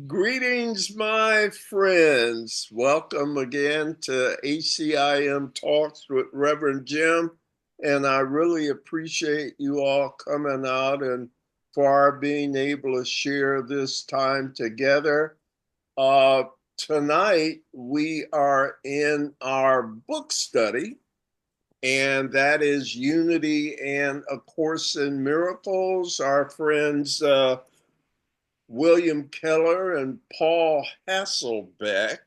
Greetings, my friends. Welcome again to ACIM Talks with Reverend Jim. And I really appreciate you all coming out and for our being able to share this time together. Uh, Tonight, we are in our book study, and that is Unity and A Course in Miracles. Our friends, William Keller and Paul Hasselbeck,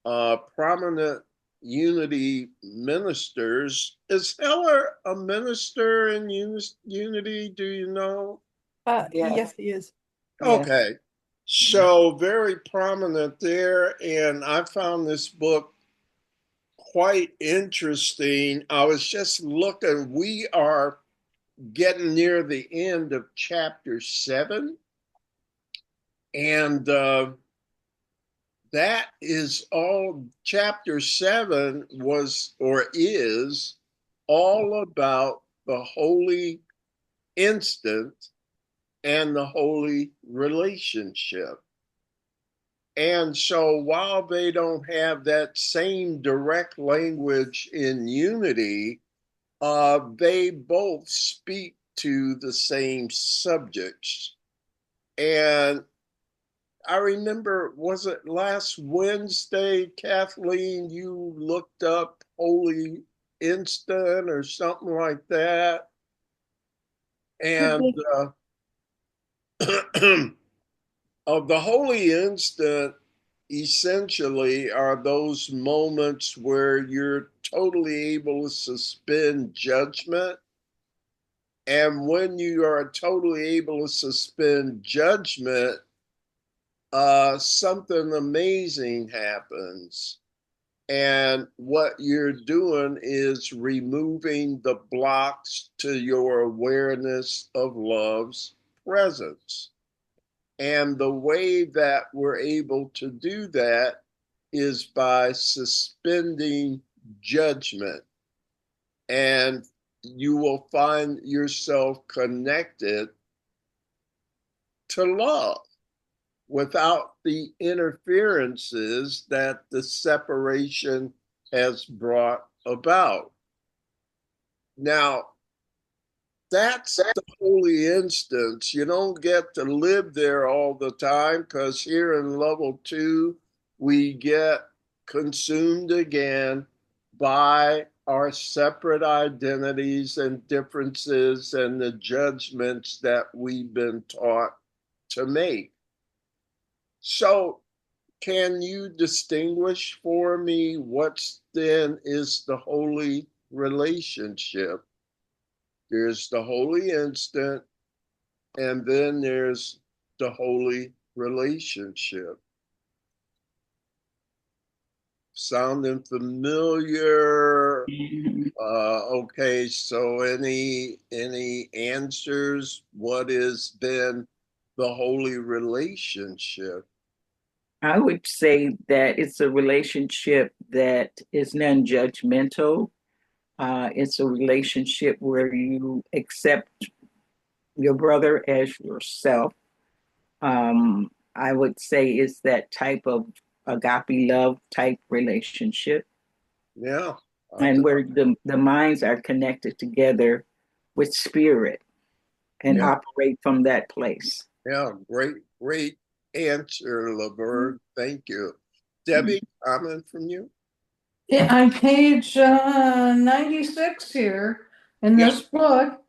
prominent Unity ministers. Is Heller a minister in Unity? Do you know? Yes, Yes, he is. yes. Okay. So, very prominent there. And I found this book quite interesting. I was just looking, we are getting near the end of chapter 7. And that is all. Chapter 7 was or is all about the holy instant and the holy relationship. And so while they don't have that same direct language in Unity, they both speak to the same subjects. And I remember, was it last Wednesday, Kathleen, you looked up Holy Instant or something like that? Could And be. of the Holy Instant, essentially, are those moments where you're totally able to suspend judgment. And when you are totally able to suspend judgment, something amazing happens. And what you're doing is removing the blocks to your awareness of love's presence. And the way that we're able to do that is by suspending judgment. And you will find yourself connected to love without the interferences that the separation has brought about. Now, that's the holy instance. You don't get to live there all the time because here in level 2, we get consumed again by our separate identities and differences and the judgments that we've been taught to make. So, can you distinguish for me what then is the holy relationship? There's the holy instant, and then there's the holy relationship. Sounding familiar? Mhm. Okay, so any answers? What is then the holy relationship? I would say that it's a relationship that is non-judgmental. It's a relationship where you accept your brother as yourself. I would say it's that type of agape love type relationship, Yeah, and where the minds are connected together with spirit and yeah, operate from that place. yeah. Great answer, Laverne. Thank you. Debbie, comment from you? Yeah, on page 96 here in Yeah, this book,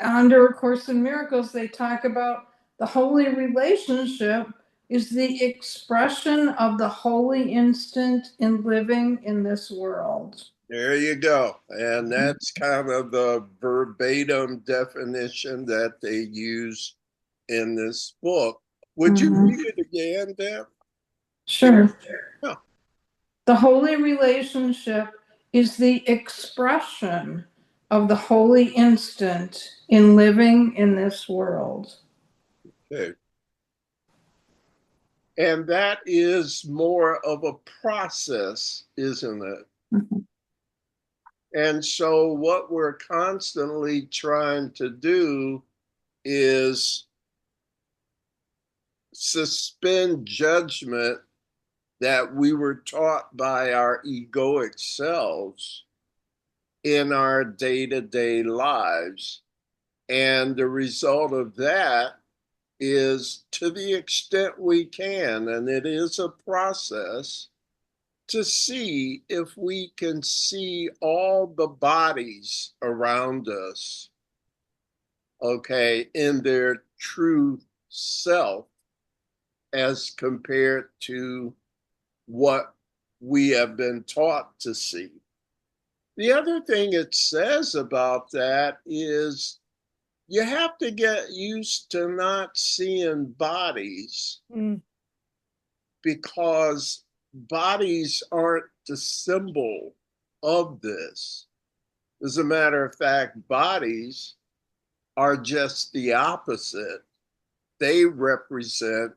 under A Course in Miracles, they talk about the holy relationship is the expression of the holy instant in living in this world. there you go. And that's kind of the verbatim definition that they use in this book. Would you Mhm. read it again, Deb? Sure. Yeah. The holy relationship is the expression of the holy instant in living in this world. Okay. And that is more of a process, isn't it? Mhm. And so, what we're constantly trying to do is suspend judgment that we were taught by our egoic selves in our day-to-day lives. And the result of that is, to the extent we can, and it is a process, to see if we can see all the bodies around us, okay, in their true self as compared to what we have been taught to see. The other thing it says about that is you have to get used to not seeing bodies because bodies aren't the symbol of this. As a matter of fact, bodies are just the opposite. They represent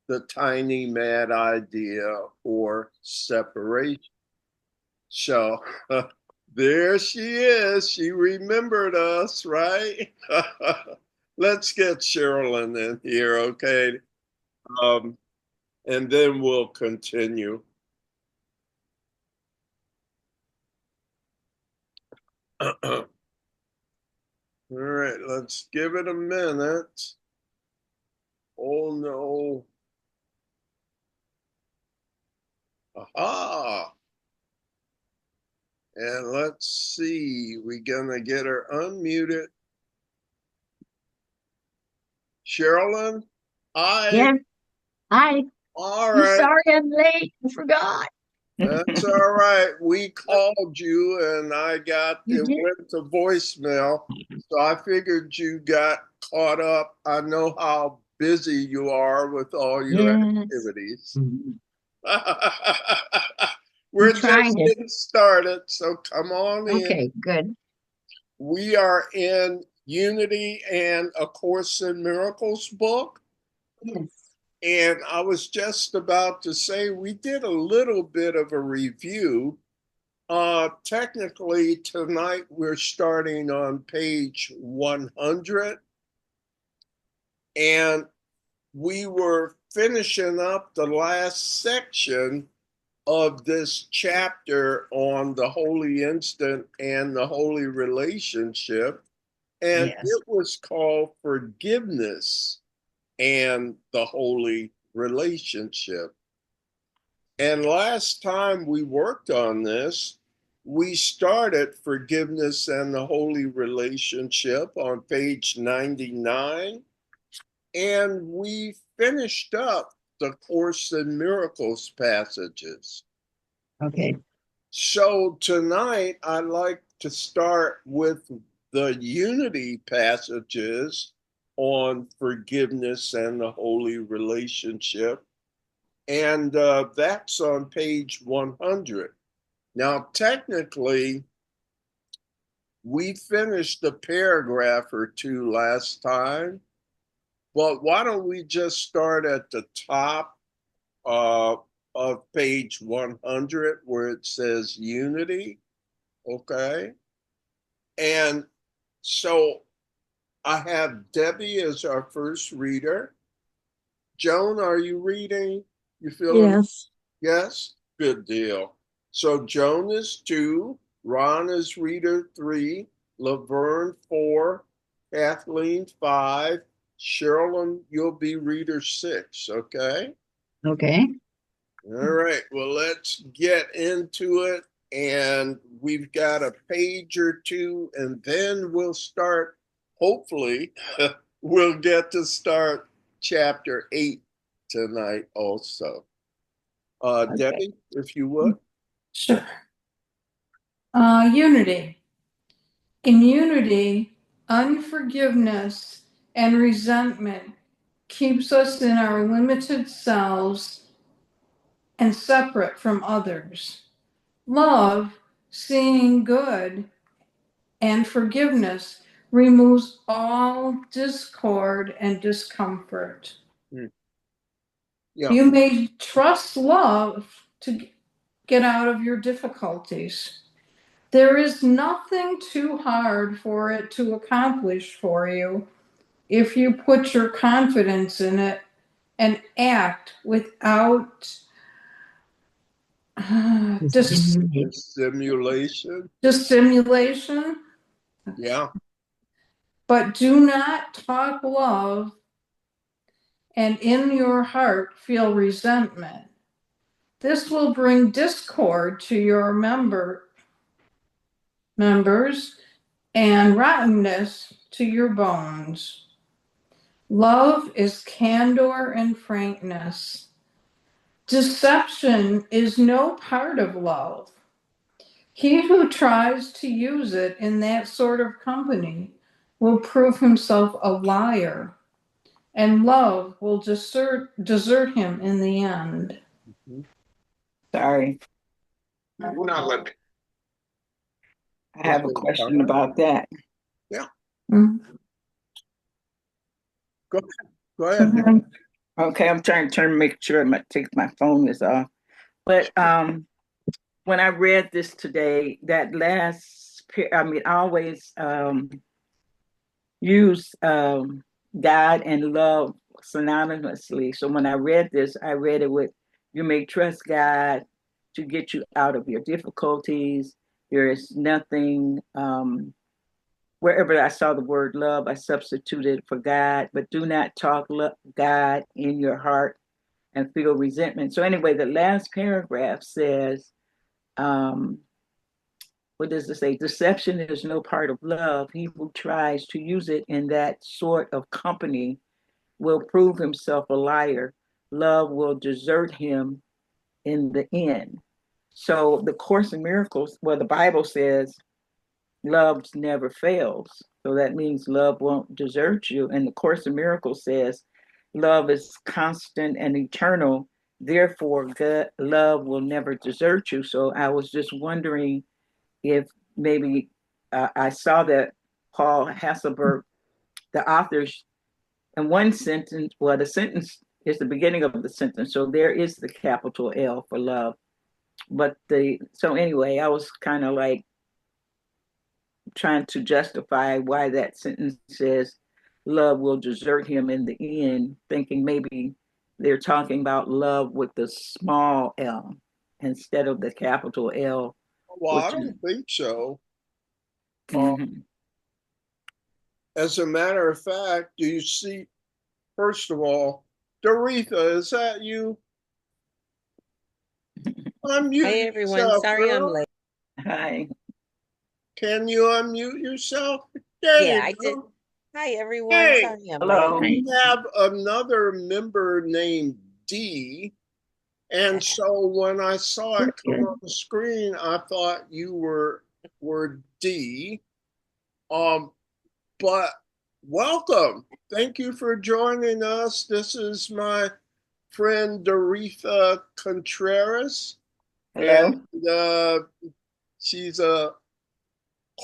the tiny mad idea or separation. So there she is. She remembered us, right? Let's get Sherilyn in here, okay? And then we'll continue. All right, let's give it a minute. Oh no. Aha. And let's see, we're gonna get her unmuted. Sherilyn, hi. Yeah, hi. All I'm right. sorry I'm late. I forgot. That's all right. We called you and I got You it did? went to voicemail. So I figured you got caught up. I know how busy you are with all your Yes. activities. Mhm. We're I'm trying just to. getting started, so come on in. Okay, good. We are in Unity and A Course in Miracles book. Yes. And I was just about to say we did a little bit of a review. Technically, tonight we're starting on page 100. And we were finishing up the last section of this chapter on the holy instant and the holy relationship. And Yes. it was called Forgiveness and the Holy Relationship. And last time we worked on this, we started Forgiveness and the Holy Relationship on page 99, and we finished up the Course in Miracles passages. Okay. So tonight, I'd like to start with the unity passages on forgiveness and the holy relationship. And that's on page 100. Now, technically, we finished a paragraph or two last time, but why don't we just start at the top of page 100 where it says unity, okay? And so I have Debbie as our first reader. Joan, are you reading? You feeling? Yes. Yes? Good deal. So Joan is 2, Ron is reader 3, Laverne 4, Kathleen 5, Sherilyn, you'll be reader 6, okay? Okay. All right, well, let's get into it. And we've got a page or two, and then we'll start, hopefully, we'll get to start chapter 8 tonight also. Okay. Debbie, if you would. Sure. Unity. In unity, unforgiveness and resentment keeps us in our limited selves and separate from others. Love, seeing good, and forgiveness removes all discord and discomfort. Yeah. You may trust love to get out of your difficulties. There is nothing too hard for it to accomplish for you if you put your confidence in it and act without Stimulation. dissimulation, Yeah. but do not talk love and in your heart feel resentment. This will bring discord to your members and rottenness to your bones. Love is candor and frankness. Deception is no part of love. He who tries to use it in that sort of company will prove himself a liar, and love will desert him in the end. Mhm. Sorry, We're not letting. I have a question about that. Yeah. Mm-hmm. Go ahead. Okay, I'm trying to make sure my phone is off. But when I read this today, that I always use God and love synonymously. So when I read this, I read it with you may trust God to get you out of your difficulties. There is nothing, wherever I saw the word love, I substituted for God, but do not talk God in your heart and feel resentment. So, anyway, the last paragraph says, what does it say? Deception is no part of love. He who tries to use it in that sort of company will prove himself a liar. Love will desert him in the end. So the Course in Miracles, well, the Bible says love never fails. So that means love won't desert you. And the Course in Miracles says love is constant and eternal. Therefore, God, love will never desert you. So I was just wondering if maybe I saw that Paul Hasselberg, the authors, in one sentence, well, the sentence is the beginning of the sentence. So there is the capital L for love. So anyway, I was kind of like trying to justify why that sentence says love will desert him in the end, thinking maybe they're talking about love with the small L instead of the capital L. Well, I don't think so. Mhm. As a matter of fact, do you see, first of all, Doretha, is that you? Unmute Hey everyone, yourself, sorry I'm girl. late. Hi. Can you unmute yourself? There Yeah, you I did. go. Hi everyone, Hey, sorry I'm late. Hello. we have another member named D. And so when I saw it come on the screen, I thought you were D. But welcome. Thank you for joining us. This is my friend Doretha Contreras. Hello. And she's a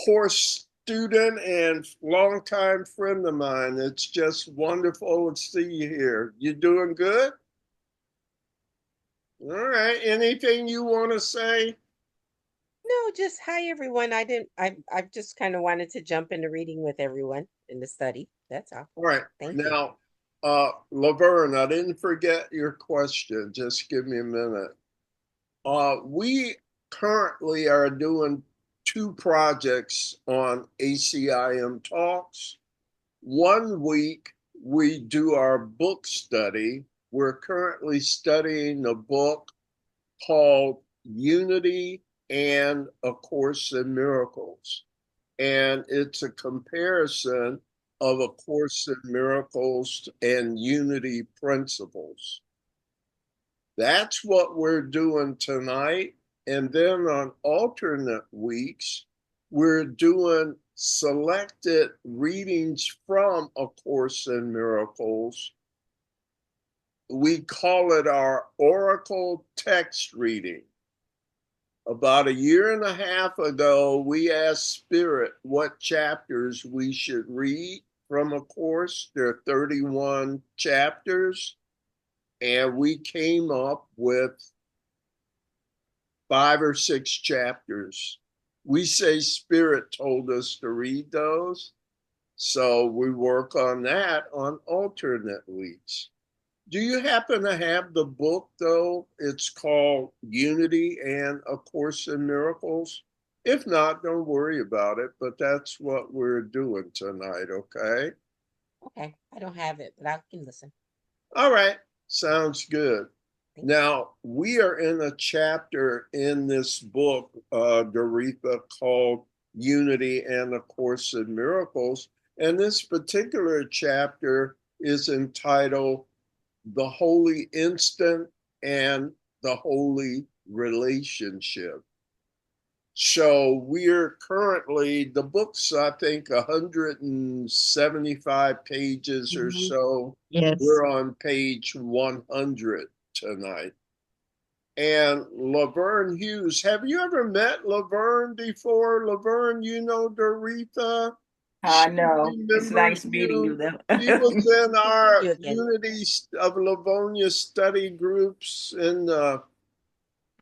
course student and longtime friend of mine. It's just wonderful to see you here. You doing good? All right. Anything you want to say? No, just hi everyone. I just kind of wanted to jump into reading with everyone in the study. That's all. All right. Thank you. Now, Laverne, I didn't forget your question. Just give me a minute. We currently are doing two projects on ACIM Talks. One week, we do our book study. We're currently studying a book called Unity and A Course in Miracles. And it's a comparison of A Course in Miracles and Unity principles. That's what we're doing tonight. And then on alternate weeks, we're doing selected readings from A Course in Miracles. We call it our Oracle text reading. About a year and a half ago, we asked Spirit what chapters we should read from a course. There are 31 chapters, and we came up with 5 or 6 chapters. We say Spirit told us to read those, so we work on that on alternate weeks. Do you happen to have the book, though? It's called Unity and A Course in Miracles. If not, don't worry about it, but that's what we're doing tonight, okay? Okay, I don't have it, but I can listen. All right, sounds good. Thank Now, we are in a chapter in this book, Doretha, called Unity and A Course in Miracles. And this particular chapter is entitled The Holy Instant and the Holy Relationship. So we're currently, the book's, I think, 175 pages or so. Yes. We're on page 100 tonight. And Laverne Hughes, have you ever met Laverne before? Laverne, you know Doretha? I She know. It's remembers nice meeting you, though. She was in Thank our you again. Unity of Livonia study groups in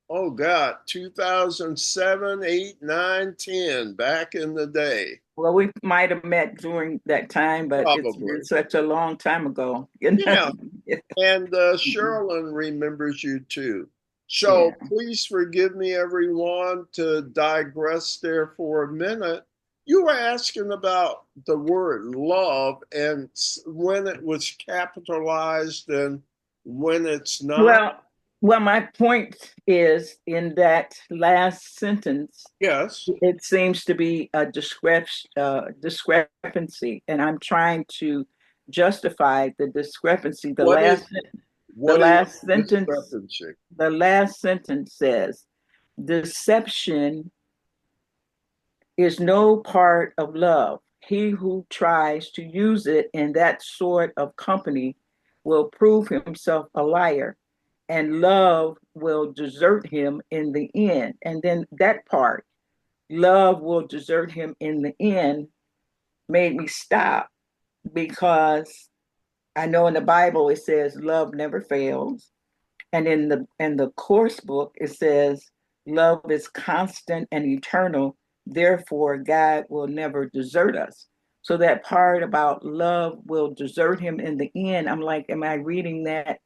oh God, 2007, 8, 9, 10, back in the day. Well, we might have met during that time, but it's Probably. been such a long time ago. You know? Yeah. And Sherilyn remembers you too. So Yeah. please forgive me, everyone, to digress there for a minute. You were asking about the word love and when it was capitalized and when it's not. Well, my point is in that last sentence, Yes. it seems to be a discrepancy, and I'm trying to justify the discrepancy. What is The what is last sentence, discrepancy? the last sentence says, "Deception is no part of love. He who tries to use it in that sort of company will prove himself a liar, and love will desert him in the end." And then that part, love will desert him in the end, made me stop because I know in the Bible it says love never fails. And in the course book, it says love is constant and eternal. Therefore, God will never desert us. So that part about love will desert him in the end, I'm like, am I reading that?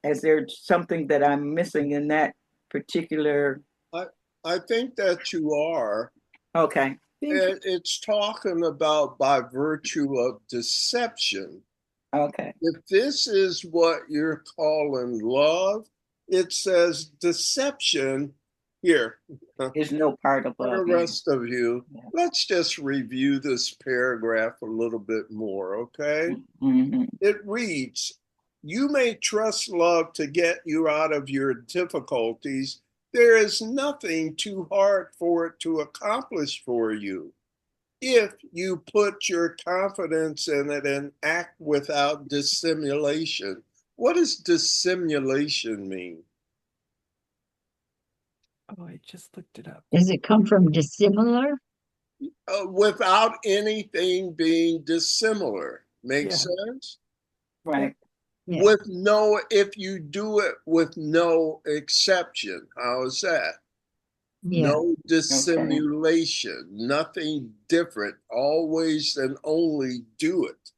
Is there something that I'm missing in that particular? I I think that you are. Okay. It's talking about by virtue of deception. Okay. If this is what you're calling love, it says deception here. For Is no part of the love. Yeah. rest of you, Yeah. let's just review this paragraph a little bit more, okay? Mm-hmm. It reads, you may trust love to get you out of your difficulties. There is nothing too hard for it to accomplish for you if you put your confidence in it and act without dissimulation. What does dissimulation mean? Oh, I just looked it up. Does it come from dissimilar? Without anything being dissimilar. Makes sense? Right. Yeah. With no, if you do it with no exception, how is that? Yeah. No dissimulation, nothing different, always and only do it.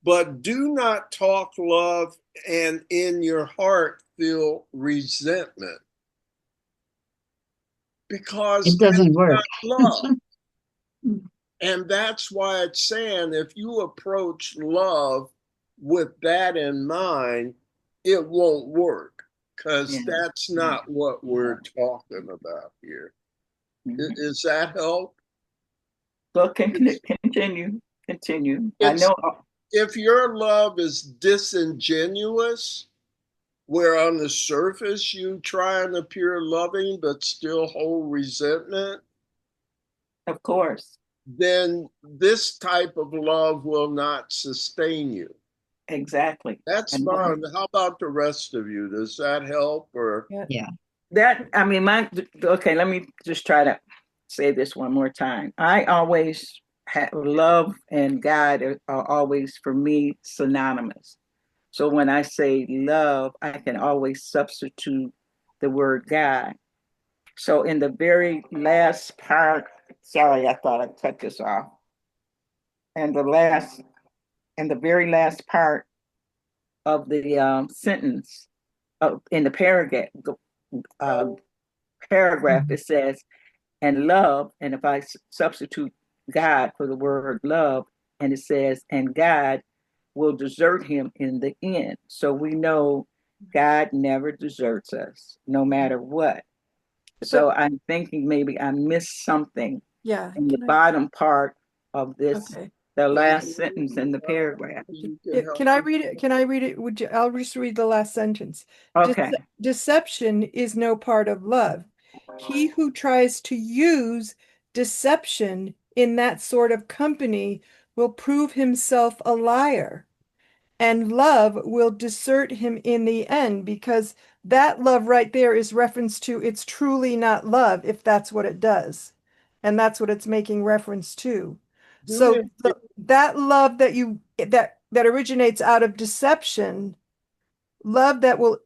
But do not talk love and in your heart feel resentment. Because It doesn't work. love. And that's why it's saying if you approach love with that in mind, it won't work because that's not what we're talking about here. Mm-hmm. Is that help? Well, continue. I know. If your love is disingenuous, where on the surface you try and appear loving but still hold resentment, Of course. then this type of love will not sustain you. Exactly. That's fine. How about the rest of you? Does that help or? Yeah. That, I mean, okay, let me just try to say this one more time. I always have love and God are always for me synonymous. So when I say love, I can always substitute the word God. So in the very last part, sorry, I thought I'd cut this off. And the very last part of the sentence in the paragraph, it says, and love, and if I substitute God for the word love, and it says, and God will desert him in the end. So we know God never deserts us, no matter what. So I'm thinking maybe I missed something Yeah. in the bottom part of this, Okay. the last sentence in the paragraph. You can help Can I me. read it? Can I read it? Would you? I'll just read the last sentence. Okay. Deception is no part of love. He who tries to use deception in that sort of company will prove himself a liar, and love will desert him in the end, because that love right there is reference to it's truly not love if that's what it does. And that's what it's making reference to. Do me So that love that originates out of deception, love that will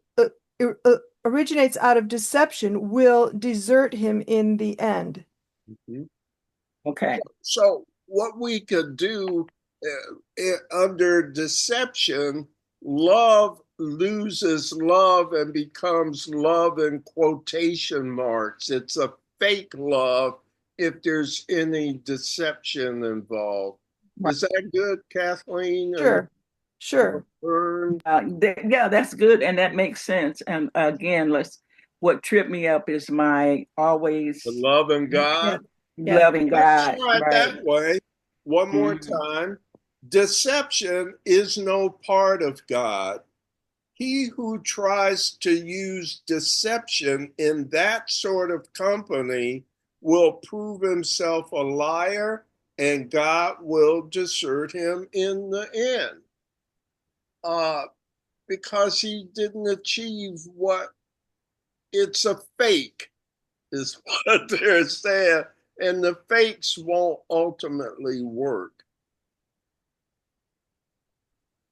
originates out of deception will desert him in the end. Mhm. Okay. So what we could do under deception, love loses love and becomes love in quotation marks. It's a fake love if there's any deception involved. Right. Is that good, Kathleen? Sure. Sure. Vern? Yeah, that's good, and that makes sense. And again, what tripped me up is my always The love and God. Yeah. loving Let's God. try it Right. that way. One more Mhm. time. Deception is no part of God. He who tries to use deception in that sort of company will prove himself a liar, and God will desert him in the end. Because he didn't achieve what it's a fake, is what they're saying, and the fakes won't ultimately work.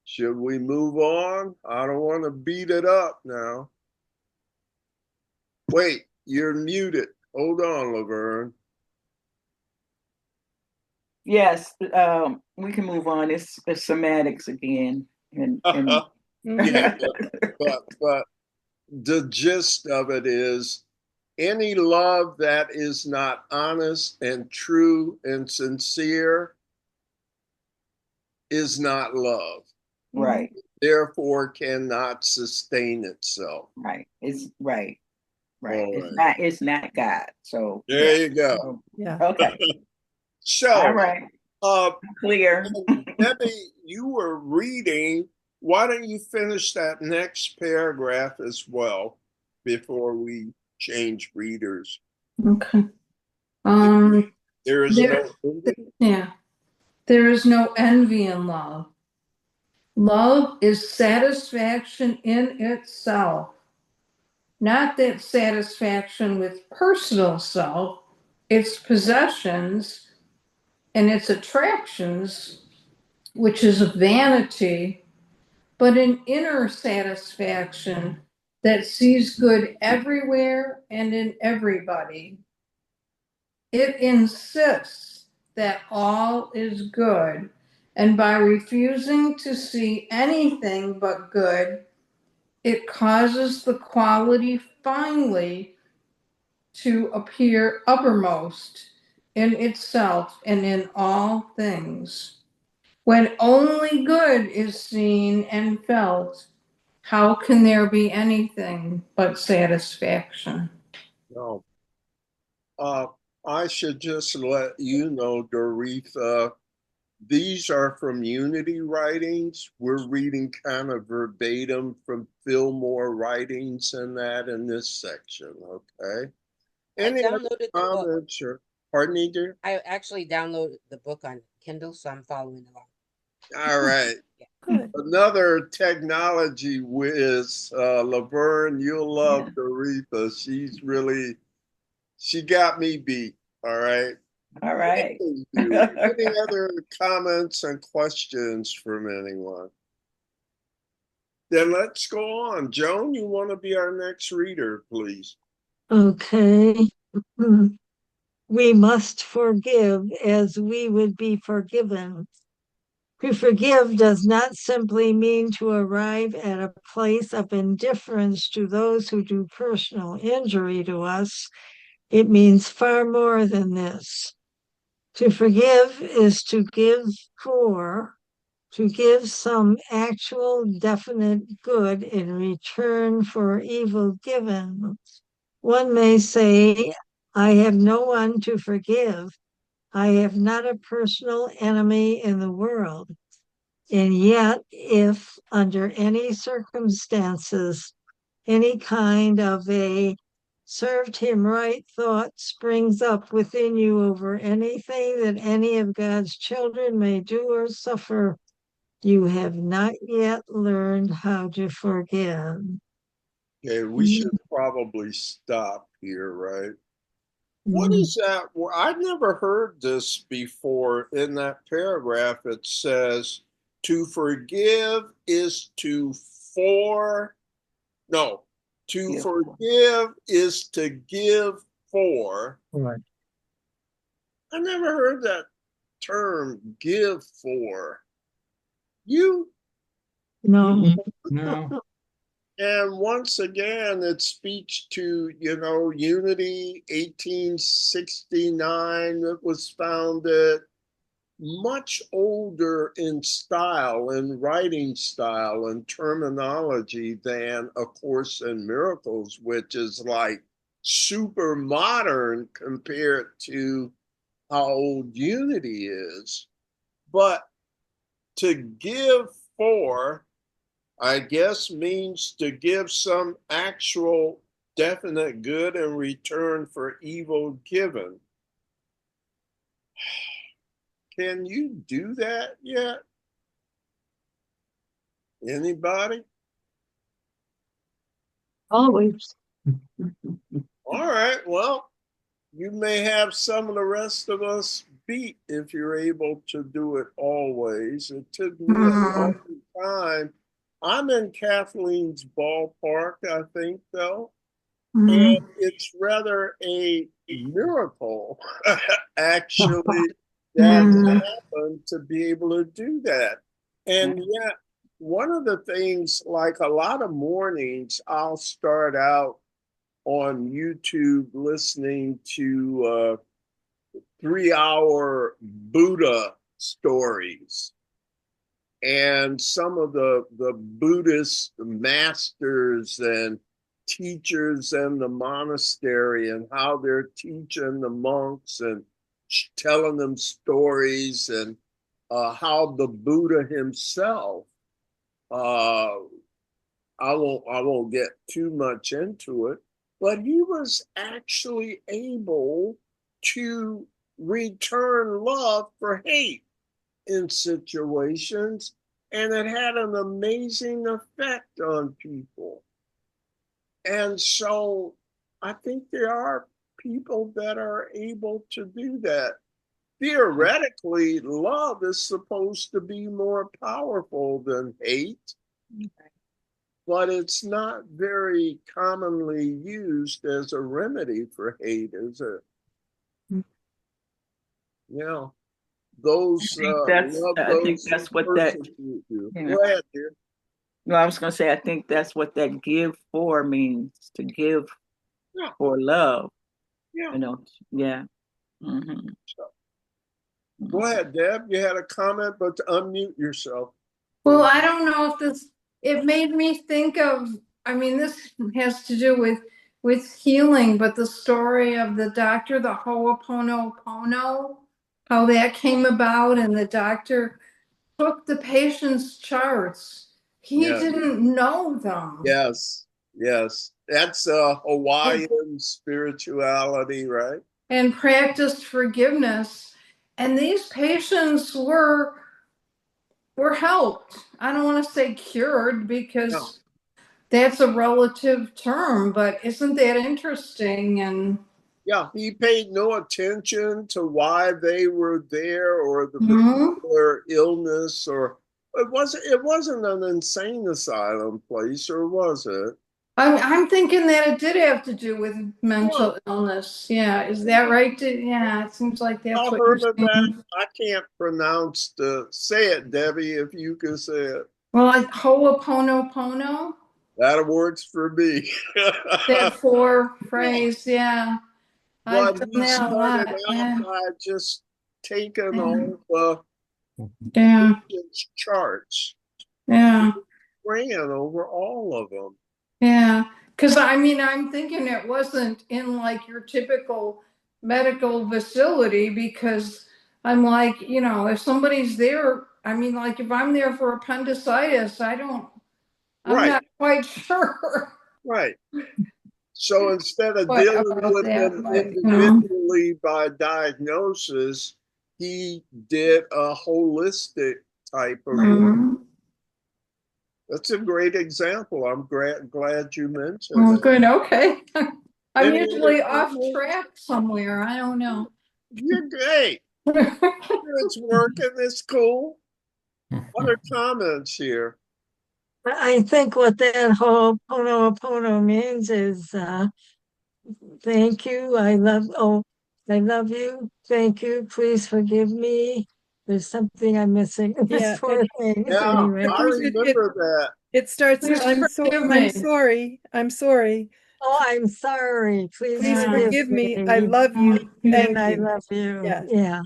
Should we move on? I don't want to beat it up now. Wait, you're muted. Hold on, Laverne. Yes, we can move on. It's semantics again, and Yeah, but the gist of it is any love that is not honest and true and sincere is not love. right, Therefore, cannot sustain itself. right. It's right, right. All It's right. not. It's not God. So yeah. There you go. So, Yeah. okay. All So, right. uh, Clear. Debbie, you were reading. Why don't you finish that next paragraph as well before we change readers? Okay. There is There, no ending. yeah. There is no envy in love. Love is satisfaction in itself, not that satisfaction with personal self, its possessions and its attractions, which is a vanity, but an inner satisfaction that sees good everywhere and in everybody. It insists that all is good, and by refusing to see anything but good, it causes the quality finally to appear uppermost in itself and in all things. When only good is seen and felt, how can there be anything but satisfaction? No. Uh, I should just let you know, Doretha, these are from Unity writings. We're reading kind of verbatim from Fillmore writings and that in this section, okay? I Any other downloaded the book. comments or, pardon me, dear? I actually downloaded the book on Kindle, so I'm following along. All right. Good. Another technology whiz, Laverne, you'll love Yeah. Doretha. She got me beat. All right. All right. Any other comments and questions from anyone? Then let's go on. Joan, you want to be our next reader, please? Okay. Mm. We must forgive as we would be forgiven. To forgive does not simply mean to arrive at a place of indifference to those who do personal injury to us. It means far more than this. To forgive is to give some actual definite good in return for evil given. One may say, I have no one to forgive. I have not a personal enemy in the world. And yet, if under any circumstances, any kind of a served him right thought springs up within you over anything that any of God's children may do or suffer, you have not yet learned how to forgive. Okay, we should probably stop here, right? What Mhm. is that? Well, I've never heard this before. In that paragraph, it says to forgive is to for, no, to Yeah. forgive is to give for. Right. I never heard that term, give for. You, No. No. and once again, it speaks to, Unity 1869 that was founded, much older in style and writing style and terminology than A Course in Miracles, which is like super modern compared to how old Unity is. But to give for, I guess, means to give some actual definite good in return for evil given. Can you do that yet? Anybody? Always. All right. Well, you may have some of the rest of us beat if you're able to do it always. It took me a long time. I'm in Kathleen's ballpark, I think, though. And it's rather a miracle, actually, that happened to be able to do that. And yet, one of the things, like a lot of mornings, I'll start out on YouTube listening to 3 hour Buddha stories and some of the Buddhist masters and teachers in the monastery and how they're teaching the monks and telling them stories and how the Buddha himself, uh, I won't get too much into it, but he was actually able to return love for hate in situations, and it had an amazing effect on people. And so I think there are people that are able to do that. Theoretically, love is supposed to be more powerful than hate, but it's not very commonly used as a remedy for hate, is it? Yeah. Those love I think those who that's what that, persecute you. you know. Go ahead, dear. No, I was gonna say I think that's what that give for means, to give Yeah, for love, yeah. you know. Yeah. Hmm. Go ahead, Deb. You had a comment, but to unmute yourself. Well, I don't know if it made me think of, I mean, this has to do with healing, but the story of the doctor, the Ho'oponopono, how that came about, and the doctor took the patient's charts. He Yeah. didn't know them. Yes. Yes. That's Hawaiian spirituality, right? And practiced forgiveness. And these patients were helped. I don't want to say cured Yeah. because that's a relative term, but isn't that interesting? And Yeah. He paid no attention to why they were there or the mhm. particular illness, or it wasn't an insane asylum place, or was it? I'm thinking that it did have to do with Well, mental illness. Yeah, is that right? Yeah, it seems like that's I what you're heard of that. saying. I can't pronounce say it, Debbie, if you can say it. Well, like Ho'oponopono, That works for me. that four Yeah. phrase. Yeah, I've But done he that a started lot. out Yeah, by just taking yeah, all the yeah, charts, yeah. ran over all of them. Yeah, because I mean, I'm thinking it wasn't in like your typical medical facility because I'm like, if somebody's there, I mean, like if I'm there for appendicitis, I'm Right, not quite sure right. So instead of what dealing about with that, them but. individually by diagnosis, he did a holistic type of work. Mhm. That's a great example. I'm glad you mentioned Oh, it. good, okay. I'm Any other usually off comments? track somewhere. I don't know. You're great. It's working. It's cool. Other comments here? I think what that whole Ho'oponopono means is thank you, I love you, thank you, please forgive me. There's something I'm missing in this Yeah, poor thing Yeah, anyway. I I think remember that. it starts with Please forgive I'm me. sorry, I'm sorry. Oh, I'm sorry. Please Please Yeah. forgive forgive me. I me. love you. And Thank I you. love you. Yes. Yeah.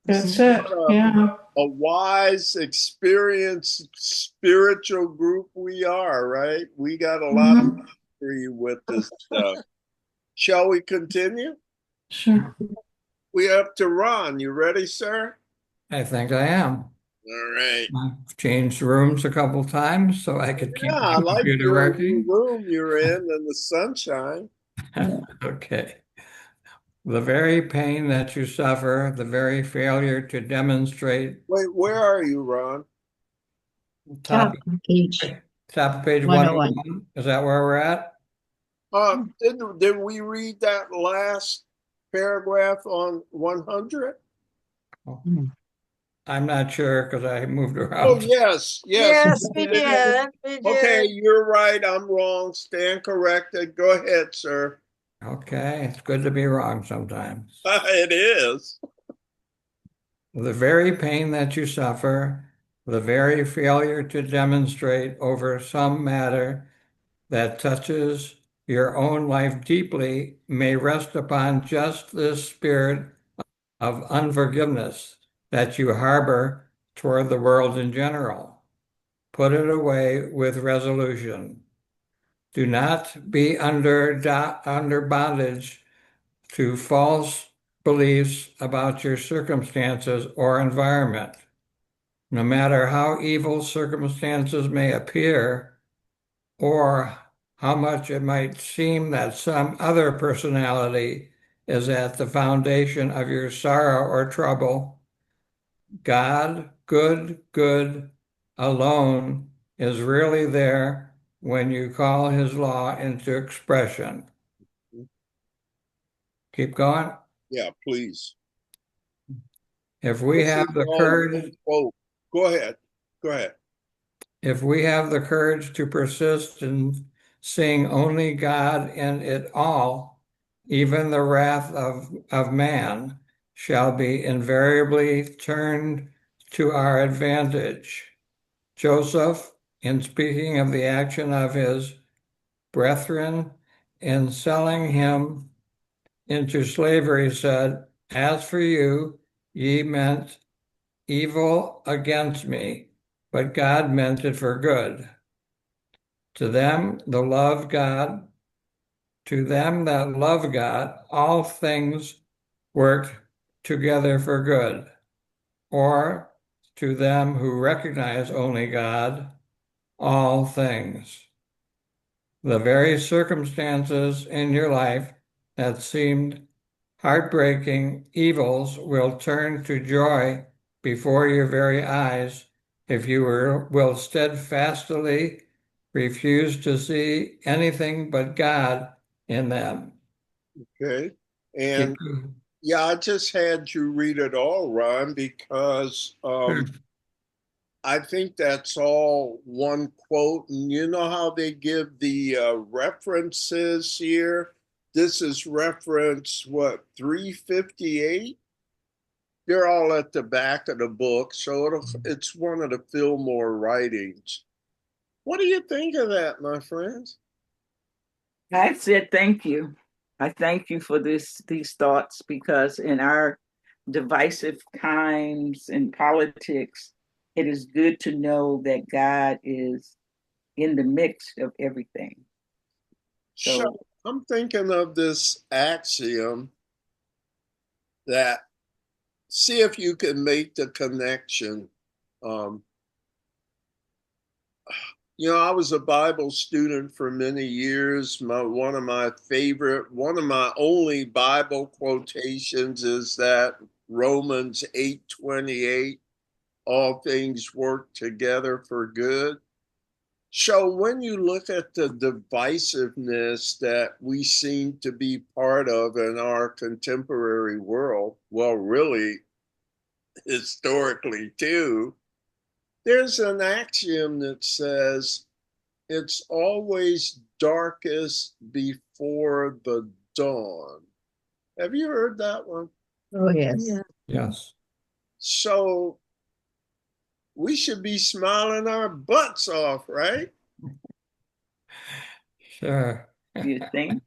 That's it. Yeah. A wise, experienced spiritual group we are, right? We got a lot of Mhm. history with this stuff. Shall we continue? Sure. We up to Ron. You ready, sir? I think I am. All right. I've changed rooms a couple times so I could keep Yeah, I my like computer your new working. room you're in and the sunshine. Okay. The very pain that you suffer, the very failure to demonstrate, Wait, where are you, Ron? top, Top of page top of page 101. 101. Is that where we're at? Did we read that last paragraph on 100? Hmm. I'm not sure because I moved Oh, around. yes, yes. Yes, we We did. did. We Okay, did. you're right. I'm wrong. Stand corrected. Go ahead, sir. Okay, it's good to be wrong sometimes. It is. The very pain that you suffer, the very failure to demonstrate over some matter that touches your own life deeply may rest upon just this spirit of unforgiveness that you harbor toward the world in general. Put it away with resolution. Do not be under bondage to false beliefs about your circumstances or environment. No matter how evil circumstances may appear, or how much it might seem that some other personality is at the foundation of your sorrow or trouble, God, good, alone is really there when you call his law into expression. Keep going. Yeah, please. If we This have is the all one courage, quote. Go ahead. Go ahead. if we have the courage to persist in seeing only God in it all, even the wrath of man shall be invariably turned to our advantage. Joseph, in speaking of the action of his brethren in selling him into slavery, said, "As for you, ye meant evil against me, but God meant it for good. To them that love God, to them that love God, all things work together for good, or to them who recognize only God, all things." The very circumstances in your life that seemed heartbreaking evils will turn to joy before your very eyes if you will steadfastly refuse to see anything but God in them. Okay. And Keep yeah, I just had you read it all, Ron, because Sure. I think that's all one quote. And you know how they give the references here? This is reference, what, 358? They're all at the back of the book. So it's one of the Fillmore writings. What do you think of that, my friends? I said thank you. I thank you for these thoughts, because in our divisive times in politics, it is good to know that God is in the mix of everything. So I'm thinking of this axiom that, see if you can make the connection. Um, I was a Bible student for many years. One of my only Bible quotations is that Romans 8:28, all things work together for good. So when you look at the divisiveness that we seem to be part of in our contemporary world, well, really, historically too, there's an axiom that says it's always darkest before the dawn. Have you heard that one? Oh, yes. Yeah. Yes. So we should be smiling our butts off, right? Sure. You think?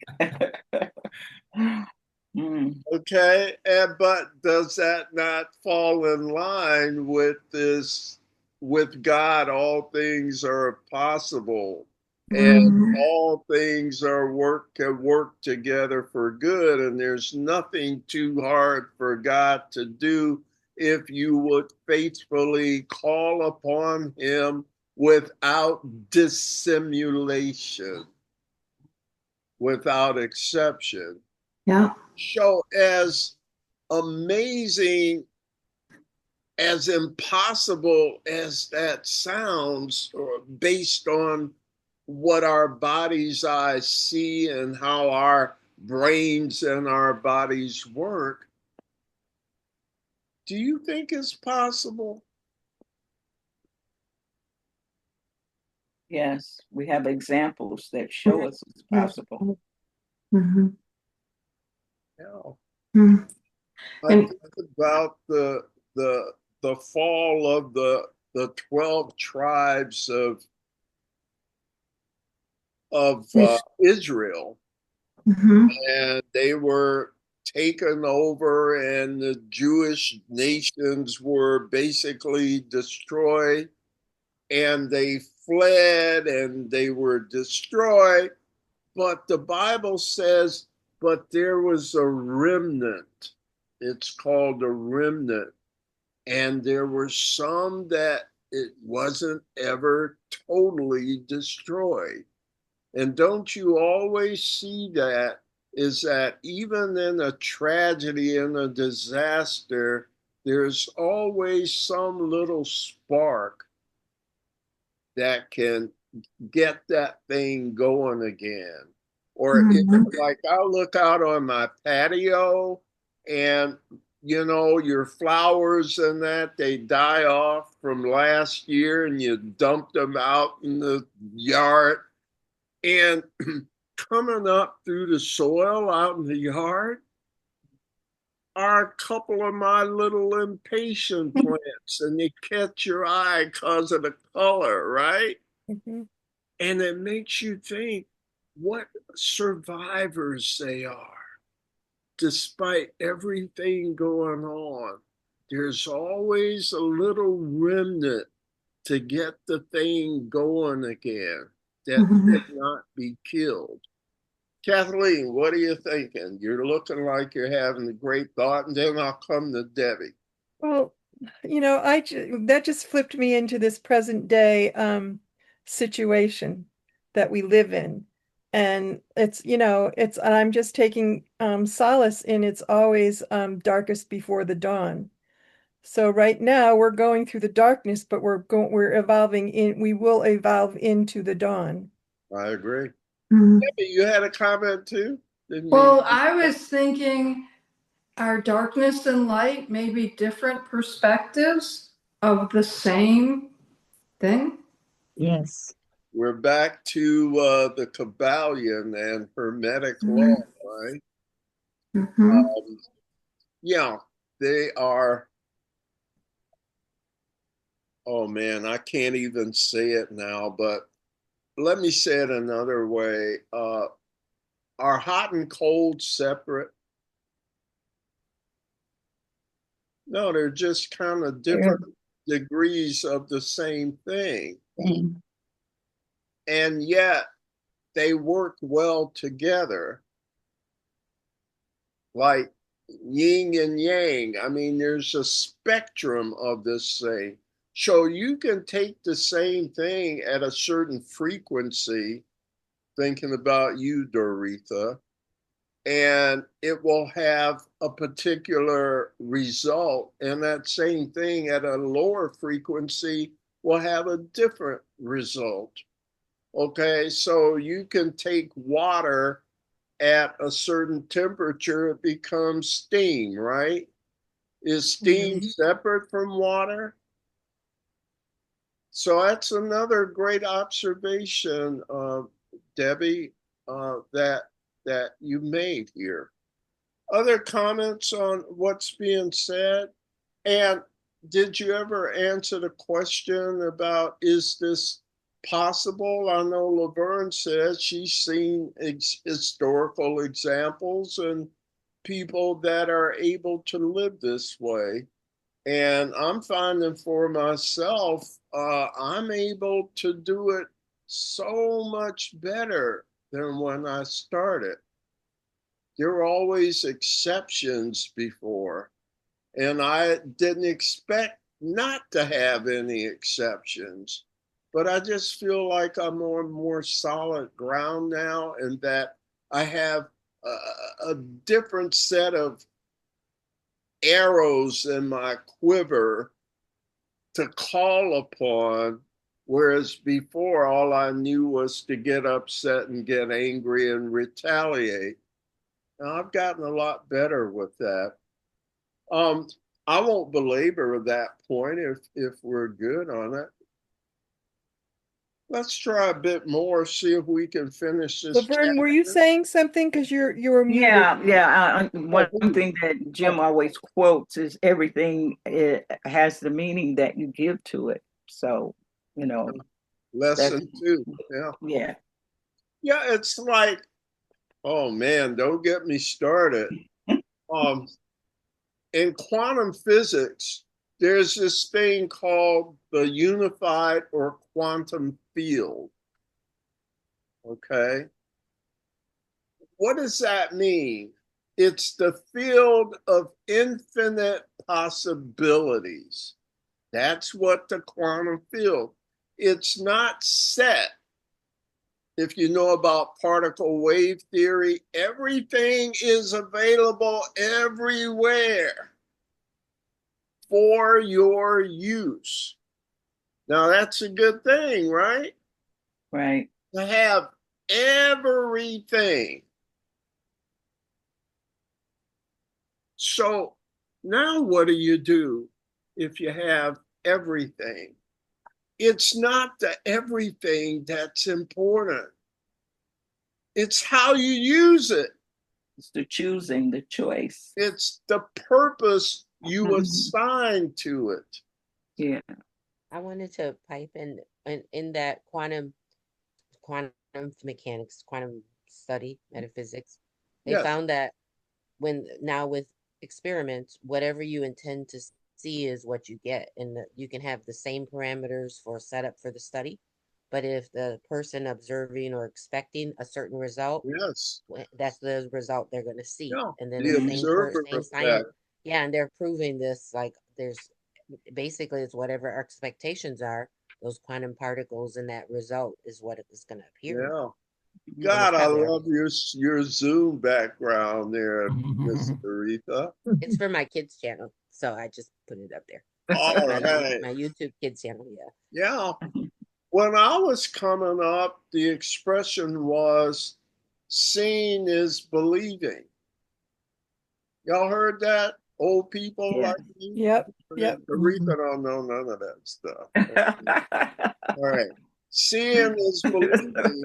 Okay, but does that not fall in line with this? With God, all things are possible, and all things can work together for good. And there's nothing too hard for God to do if you would faithfully call upon Him without dissimulation, without exception. Yeah. So, as amazing, as impossible as that sounds, or based on what our body's eyes see and how our brains and our bodies work, do you think it's possible? Yes, we have examples that show us it's possible. Mm-hmm. No. Mm-hmm. I think about the fall of the 12 tribes of Israel, Mm-hmm. and they were taken over, and the Jewish nations were basically destroyed, and they fled and they were destroyed. But the Bible says, but there was a remnant. It's called a remnant. And there were some that it wasn't ever totally destroyed. And don't you always see that? Is that even in a tragedy and a disaster, there's always some little spark that can get that thing going again. Or if, like, I'll look out on my patio, and your flowers and that, they die off from last year, and you dumped them out in the yard, and coming up through the soil out in the yard are a couple of my little impatient plants, and they catch your eye because of the color, right? Mhm. And it makes you think what survivors they are. Despite everything going on, there's always a little remnant to get the thing going again that could not be killed. Kathleen, what are you thinking? You're looking like you're having a great thought, and then I'll come to Debbie. Well, that just flipped me into this present day situation that we live in. And and I'm just taking solace in it's always darkest before the dawn. So right now we're going through the darkness, but we will evolve into the dawn. I agree. Debbie, you had a comment too? Didn't mean. Well, I was thinking our darkness and light may be different perspectives of the same thing. Yes. We're back to the Kabbalion and Hermetic law, right? Mm-hmm. Yeah, they are. Oh man, I can't even say it now, but let me say it another way. Are hot and cold separate? No, they're just kind of different degrees of the same thing. Same. And yet they work well together, like yin and yang. I mean, there's a spectrum of this thing. So you can take the same thing at a certain frequency, thinking about you, Doretha, and it will have a particular result. And that same thing at a lower frequency will have a different result. Okay, so you can take water at a certain temperature, it becomes steam, right? Is steam separate from water? So that's another great observation, Debbie, that you made here. Other comments on what's being said? And did you ever answer the question about, is this possible? I know Laverne says she's seen historical examples and people that are able to live this way. And I'm finding for myself, I'm able to do it so much better than when I started. There were always exceptions before, and I didn't expect not to have any exceptions. But I just feel like I'm on more solid ground now, and that I have a different set of arrows in my quiver to call upon, whereas before all I knew was to get upset and get angry and retaliate. Now I've gotten a lot better with that. Um, I won't belabor that point if we're good on it. Let's try a bit more, see if we can finish this Laverne, were you chapter. saying something? Because you were muted. Yeah. One thing that Jim always quotes is everything has the meaning that you give to it. So, that's Lesson 2. Yeah. yeah. Yeah, it's like, oh man, don't get me started. Um, in quantum physics, there's this thing called the unified or quantum field. Okay. What does that mean? It's the field of infinite possibilities. That's what the quantum field. It's not set. If you know about particle wave theory, everything is available everywhere for your use. Now that's a good thing, right? Right. To have everything. So now what do you do if you have everything? It's not the everything that's important. It's how you use it. It's the choosing, the choice. It's the purpose you assign to it. Yeah. I wanted to pipe in that quantum mechanics, quantum study, metaphysics. They Yes. found that now with experiments, whatever you intend to see is what you get, and you can have the same parameters for setup for the study, but if the person observing or expecting a certain result, Yes. that's the result they're going to see. Yeah. And then The observer same science, effect. yeah, and they're proving this, like there's basically it's whatever our expectations are, those quantum particles in that result is what is going to appear. Yeah. And God, it's I probably love your Zoom background there, Miss Aretha. it's for my kids channel, so I just put it up there. All right. My YouTube kids channel, yeah. Yeah. When I was coming up, the expression was seeing is believing. Y'all heard that? Old people Yeah. like me? Yep. Yep. Aretha don't know none of that stuff. All right. Seeing is believing.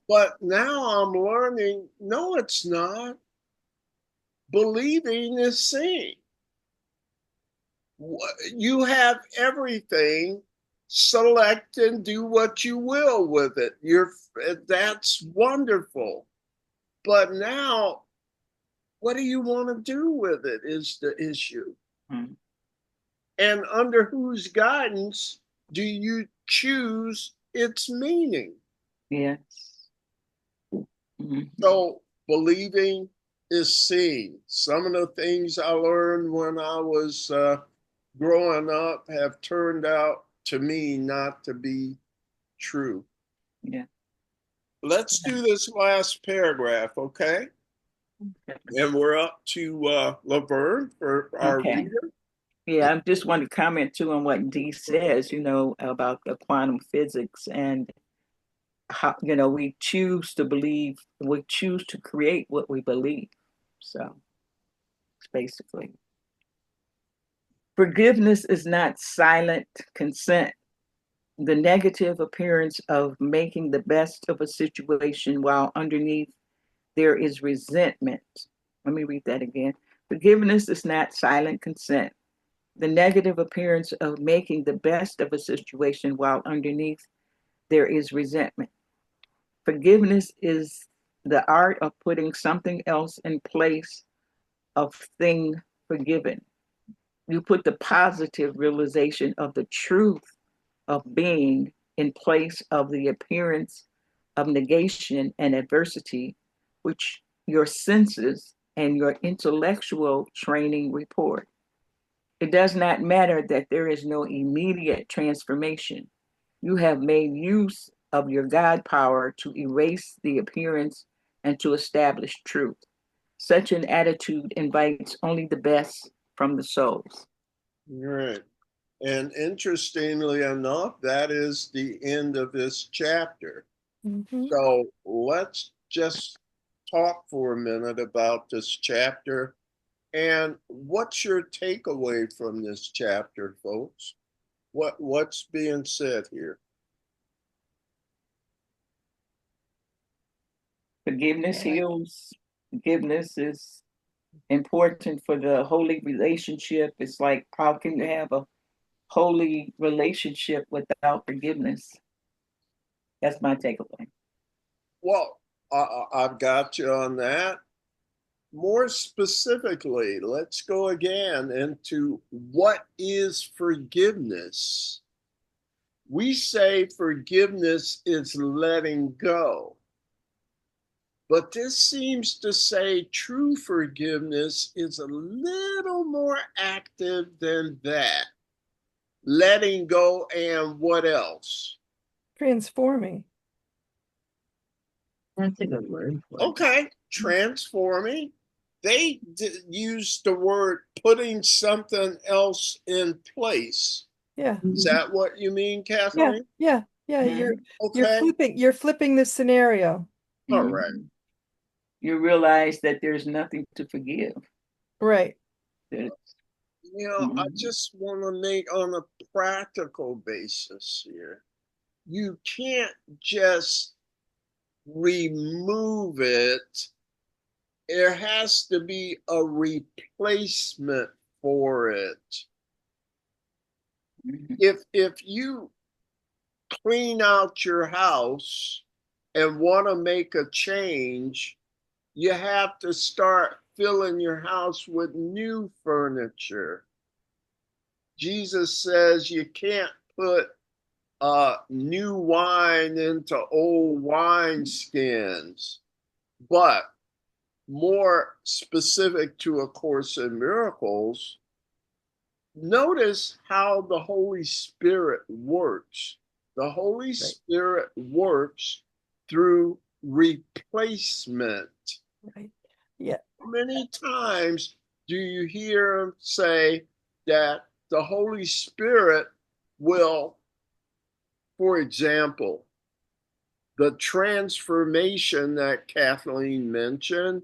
But now I'm learning, no, it's not. Believing is seeing. You have everything. Select and do what you will with it. That's wonderful. But now, what do you want to do with it is the issue. Mm. And under whose guidance do you choose its meaning? Yes. Mhm. So believing is seeing. Some of the things I learned when I was growing up have turned out to me not to be true. Yeah. Let's do this last paragraph, okay? And we're up to Laverne for our Okay. reader. Yeah, I just want to comment too on what Dee says, about the quantum physics and how, we choose to believe, we choose to create what we believe. So it's basically forgiveness is not silent consent, the negative appearance of making the best of a situation while underneath there is resentment. Let me read that again. Forgiveness is not silent consent, the negative appearance of making the best of a situation while underneath there is resentment. Forgiveness is the art of putting something else in place of thing forgiven. You put the positive realization of the truth of being in place of the appearance of negation and adversity, which your senses and your intellectual training report. It does not matter that there is no immediate transformation. You have made use of your God power to erase the appearance and to establish truth. Such an attitude invites only the best from the souls. Right. And interestingly enough, that is the end of this chapter. Mhm. So let's just talk for a minute about this chapter. And what's your takeaway from this chapter, folks? What's being said here? Forgiveness heals. Forgiveness is important for the holy relationship. It's like, how can you have a holy relationship without forgiveness? That's my takeaway. Well, I've got you on that. More specifically, let's go again into what is forgiveness. We say forgiveness is letting go. But this seems to say true forgiveness is a little more active than that. Letting go and what else? Transforming. That's a good word for it. Okay, transforming. They use the word putting something else in place. Yeah. Is that what you mean, Yeah. Kathleen? Yeah. Yeah. Mhm. Okay. You're flipping the scenario. All right. You realize that there's nothing to forgive. Right. There's- I just want to make on a practical basis here. You can't just remove it. There has to be a replacement for it. Mhm. If you clean out your house and want to make a change, you have to start filling your house with new furniture. Jesus says you can't put new wine into old wineskins. But more specific to A Course in Miracles, notice how the Holy Spirit works. The Holy Spirit works through replacement. Right. Yeah. How many times do you hear him say that the Holy Spirit will, for example, the transformation that Kathleen mentioned,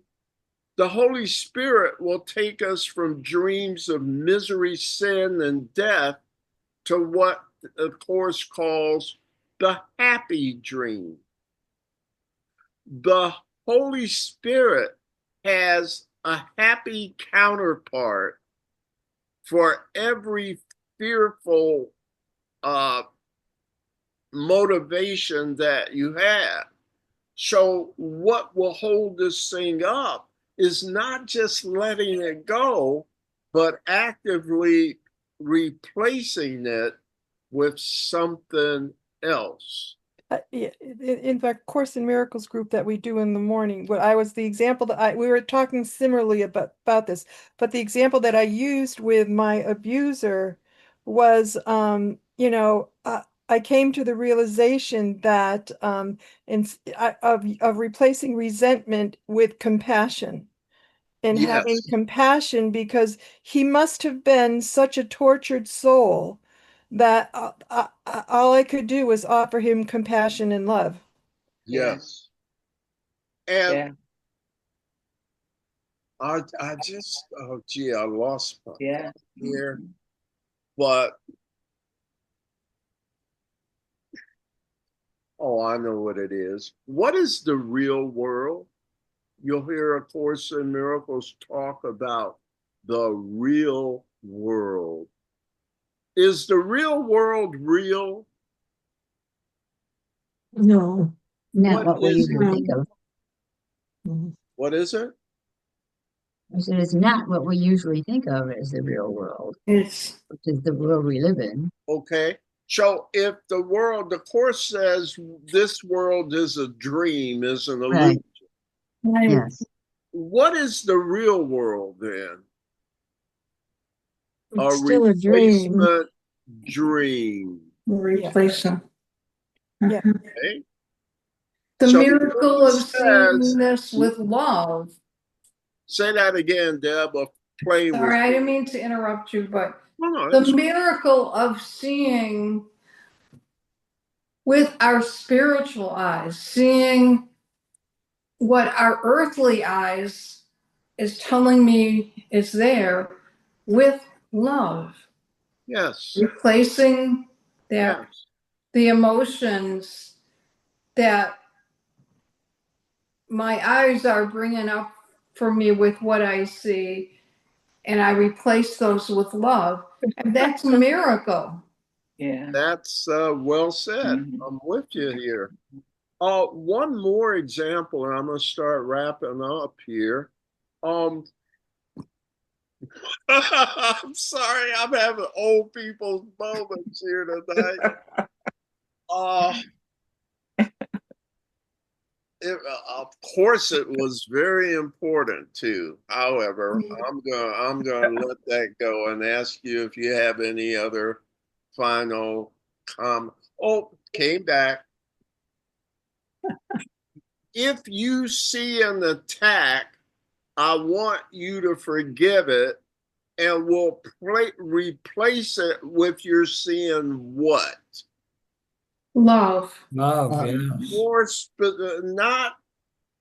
The Holy Spirit will take us from dreams of misery, sin, and death to what the Course calls the happy dream. The Holy Spirit has a happy counterpart for every fearful motivation that you have. So, what will hold this thing up is not just letting it go, but actively replacing it with something else. Yeah, in fact, Course in Miracles group that we do in the morning, what I was the example that we were talking similarly about this, but the example that I used with my abuser was, I came to the realization that of replacing resentment with compassion and having Yes, compassion because he must have been such a tortured soul that all I could do was offer him compassion and love. Yeah. yes. And Yeah. I just, oh gee, I lost my Yeah. thought here. But, oh, I know what it is. What is the real world? You'll hear A Course in Miracles talk about the real world. Is the real world real? No. Not What what we is usually it? think of. What is it? I said it's not what we usually think of as the real world, It's which is the world we live in. Okay. So if the Course says this world is a dream, is an Right. illusion, right. Yes. what is the real world then? A It's still a dream. replacement dream. Replacement. Yeah. Okay. The So miracle of seeing says, this with love. say that again, Deb, of playing with. Sorry, I didn't mean to interrupt you, but No, no, the it's miracle of seeing with our spiritual eyes, seeing what our earthly eyes is telling me is there with love, yes, replacing that yes, the emotions that my eyes are bringing up for me with what I see, and I replace those with love. And that's a miracle. Yeah. that's well said. Mhm. I'm with you here. One more example, and I'm going to start wrapping up here. Um, I'm sorry, I'm having old people's moments here tonight. Uh, of course, it was very important too. However, I'm gonna let that go and ask you if you have any other final comment. Oh, came back. If you see an attack, I want you to forgive it, and we'll replace it with your seeing what? Love. Love, yes. More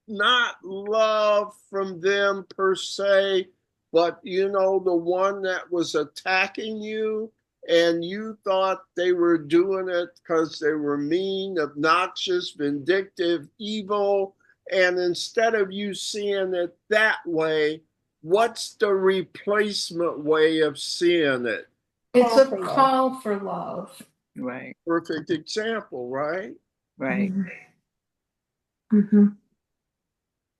not love from them per se, but the one that was attacking you, and you thought they were doing it because they were mean, obnoxious, vindictive, evil. And instead of you seeing it that way, what's the replacement way of seeing it? It's a call for love. Right. Perfect example, right? Right. Mm-hmm.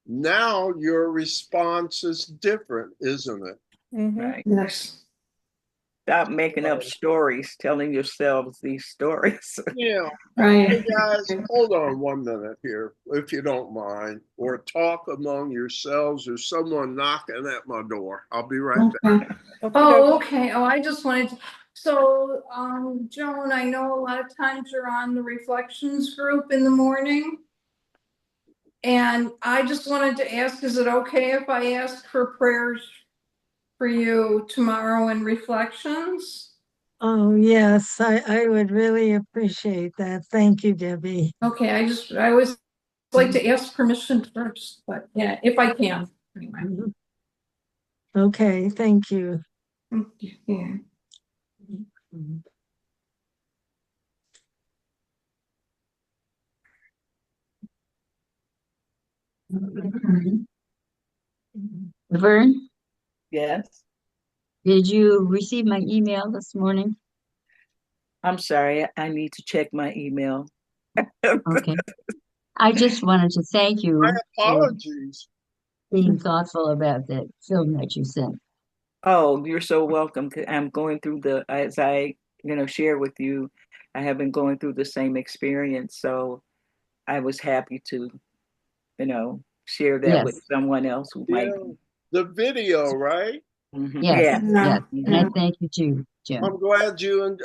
Now your response is different, isn't it? Right. Yes. Stop making up stories, telling yourselves these stories. Yeah. Hey Right. guys, hold on 1 minute here, if you don't mind, or talk among yourselves. There's someone knocking at my door. I'll be right back. Okay. Oh, okay. Oh, I just wanted to. So, Joan, I know a lot of times you're on the reflections group in the morning. And I just wanted to ask, is it okay if I ask for prayers for you tomorrow in reflections? Oh, yes, I would really appreciate that. Thank you, Debbie. Okay, I always like to ask permission first, but yeah, if I can. Okay, thank you. Yeah. Vern, Yes. did you receive my email this morning? I'm sorry. I need to check my email. Okay. I just wanted to thank My you for apologies. being thoughtful about that film that you sent. Oh, you're so welcome. I'm going through as I, share with you, I have been going through the same experience. So I was happy to, share that with Yes, someone else who might Yeah, be. the video, right? yes, Yeah. Yeah. yes. And I Yeah. thank you too, I'm Jim. glad you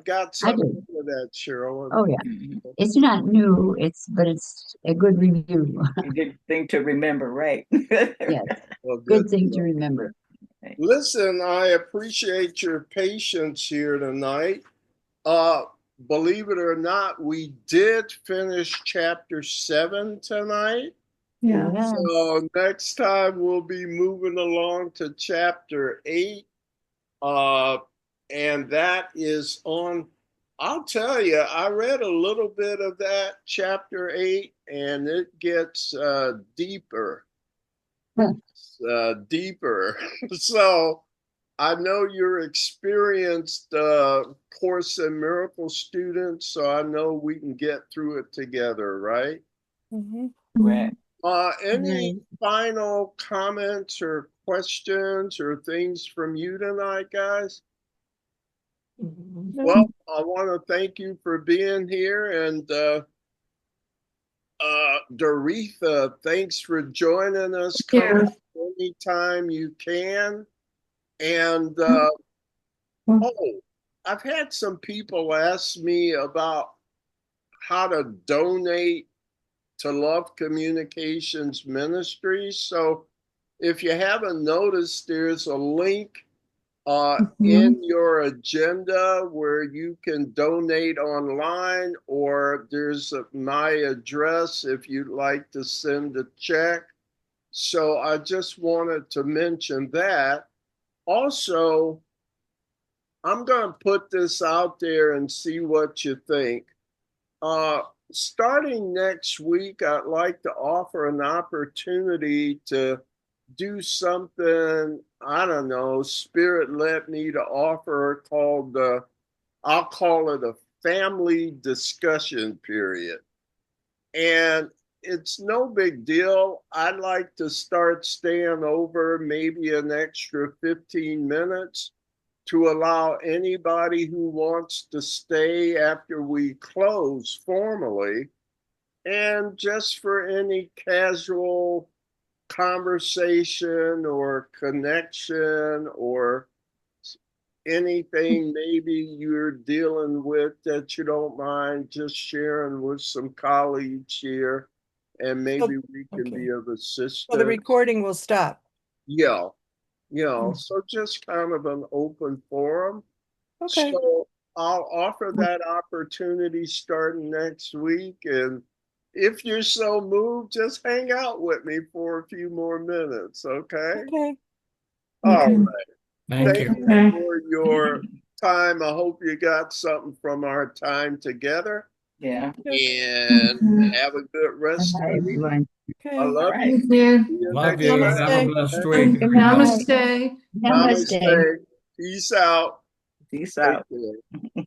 got I something did. out of that, Cheryl. Oh yeah. Mhm. It's not new, but it's a good review. A good thing to remember, right? Yes, Well, good. good thing to remember. Listen, I appreciate your patience here tonight. Uh, Believe it or not, we did finish chapter 7 tonight. Yeah. Yeah. So next time we'll be moving along to chapter 8. Uh, and that is on, I'll tell you, I read a little bit of that chapter 8, and it gets deeper, deeper. So I know you're experienced Course in Miracle students, so I know we can get through it together, right? Mhm. Right. Any Right. final comments or questions or things from you tonight, guys? No. Well, I want to thank you for being here, and Doretha, thanks for joining us. Come Yeah. anytime you can. And oh, I've had some people ask me about how to donate to Love Communications Ministries. So if you haven't noticed, there's a link in your agenda where you can donate online, or there's my address if you'd like to send a check. So I just wanted to mention that. Also, I'm going to put this out there and see what you think. Uh, Starting next week, I'd like to offer an opportunity to do something, I don't know, Spirit led me to offer called, I'll call it a family discussion period. And it's no big deal. I'd like to start staying over maybe an extra 15 minutes to allow anybody who wants to stay after we close formally, and just for any casual conversation or connection or anything maybe you're dealing with that you don't mind just sharing with some colleagues here, and Oh, maybe we can okay. be of Well, the assistance. recording will stop. Yeah, Hmm. so just kind of an open forum. Okay. So I'll offer that opportunity starting next week. And if you're so moved, just hang out with me for a few more minutes. Okay. Okay. All Okay. right. Thank Thank you. you Okay. for your time. I hope you got something from our time together, Yeah. and have a good rest of Bye, the week. everyone. I Okay. All love right. you. Thank you. See you Love next you. time. Have a Namaste. blessed Okay? week, Good night. everybody. Namaste. Namaste. Namaste. Peace out. Peace Take out. care.